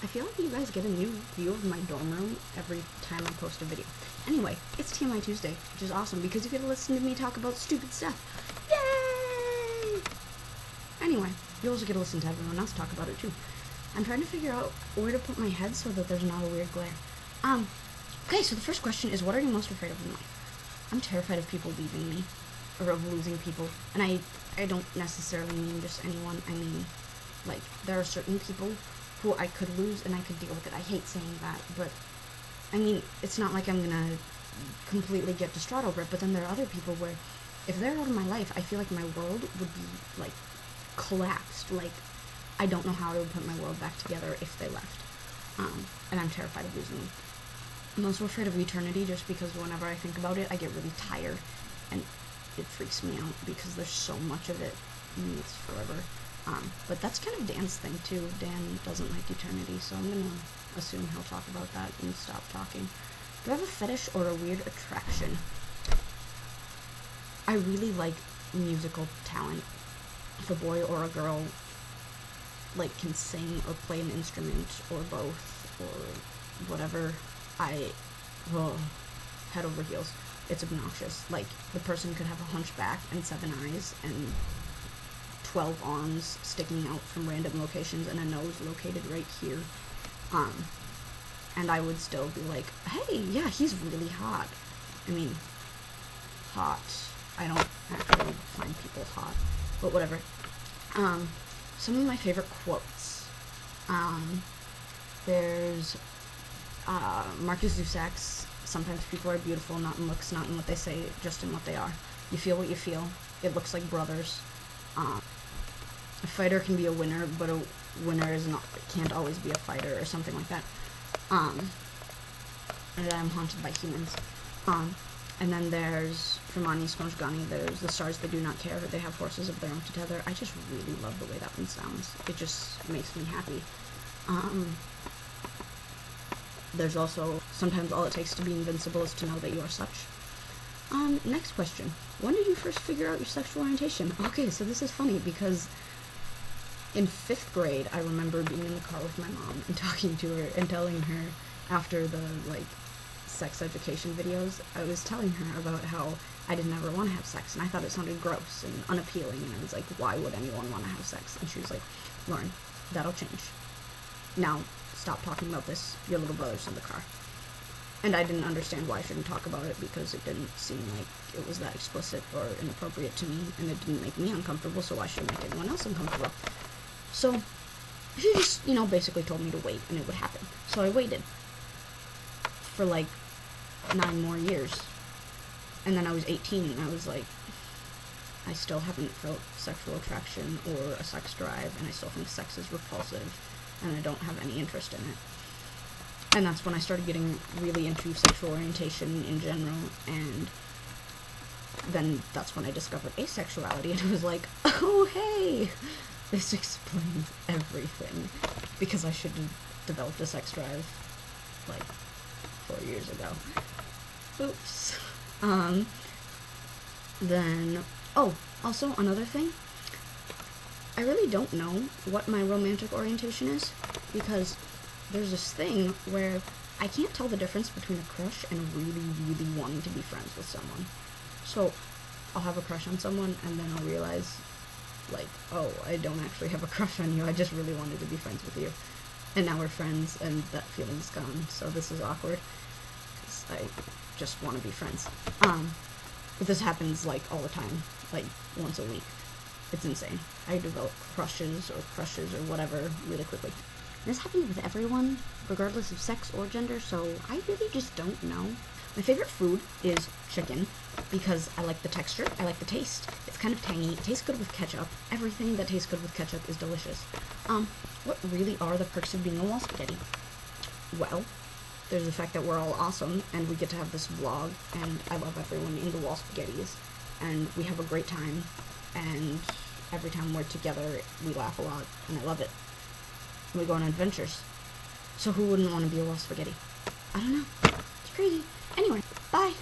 I feel like you guys get a new view of my dorm room every time I post a video. Anyway, it's TMI Tuesday, which is awesome because you get to listen to me talk about stupid stuff. Yay! Anyway, you also get to listen to everyone else talk about it too. I'm trying to figure out where to put my head so that there's not a weird glare. Okay, so the first question is, what are you most afraid of in life? I'm terrified of people leaving me, or of losing people, and I don't necessarily mean just anyone. I mean, like, there are certain people who I could lose and I could deal with it. I hate saying that, but I mean, it's not like I'm gonna completely get distraught over it, but then there are other people where if they're out of my life, I feel like my world would be, like, collapsed. Like, I don't know how I would put my world back together if they left. And I'm terrified of losing them. I'm also afraid of eternity just because whenever I think about it, I get really tired, and it freaks me out because there's so much of it, and it's forever. But that's kind of Dan's thing too. Dan doesn't like eternity, so I'm gonna assume he'll talk about that and stop talking. Do I have a fetish or a weird attraction? I really like musical talent. If a boy or a girl, like, can sing or play an instrument or both or whatever, head over heels. It's obnoxious. Like, the person could have a hunchback and 7 eyes and 12 arms sticking out from random locations and a nose located right here. And I would still be like, hey, yeah, he's really hot. I mean, hot. I don't actually find people hot, but whatever. Some of my favorite quotes. There's Marcus Zusak's, sometimes people are beautiful, not in looks, not in what they say, just in what they are. You feel what you feel. It looks like brothers. A fighter can be a winner, but a winner can't always be a fighter, or something like that. And I'm haunted by humans. And then there's, from Ani Smojgani, there's the stars that do not care, they have horses of their own to tether. I just really love the way that one sounds. It just makes me happy. There's also, sometimes all it takes to be invincible is to know that you are such. Next question. When did you first figure out your sexual orientation? Okay, so this is funny because in 5th grade, I remember being in the car with my mom and talking to her and telling her after the, like, sex education videos, I was telling her about how I didn't ever want to have sex, and I thought it sounded gross and unappealing, and I was like, why would anyone want to have sex? And she was like, Lauren, that'll change. Now, stop talking about this. Your little brother's in the car. And I didn't understand why I shouldn't talk about it, because it didn't seem like it was that explicit or inappropriate to me, and it didn't make me uncomfortable, so why should it make anyone else uncomfortable? So, she just, basically told me to wait, and it would happen. So I waited for, like, 9 more years. And then I was 18, and I was like, I still haven't felt sexual attraction or a sex drive, and I still think sex is repulsive, and I don't have any interest in it. And that's when I started getting really into sexual orientation in general, and then that's when I discovered asexuality, and it was like, oh, hey! This explains everything, because I should have developed a sex drive, like, 4 years ago. Oops. Then, also, another thing, I really don't know what my romantic orientation is, because there's this thing where I can't tell the difference between a crush and really, really wanting to be friends with someone. So, I'll have a crush on someone, and then I'll realize, like, oh, I don't actually have a crush on you, I just really wanted to be friends with you. And now we're friends, and that feeling's gone, so this is awkward, because I just want to be friends. But this happens, like, all the time, like, once a week. It's insane. I develop crushes or whatever really quickly. This happens with everyone, regardless of sex or gender, so I really just don't know. My favorite food is chicken, because I like the texture, I like the taste. It's kind of tangy, it tastes good with ketchup. Everything that tastes good with ketchup is delicious. What really are the perks of being a wall spaghetti? Well, there's the fact that we're all awesome, and we get to have this vlog, and I love everyone in the wall spaghettis, and we have a great time, and every time we're together, we laugh a lot, and I love it. We go on adventures. So who wouldn't want to be a wall spaghetti? I don't know. It's crazy. Anyway, bye!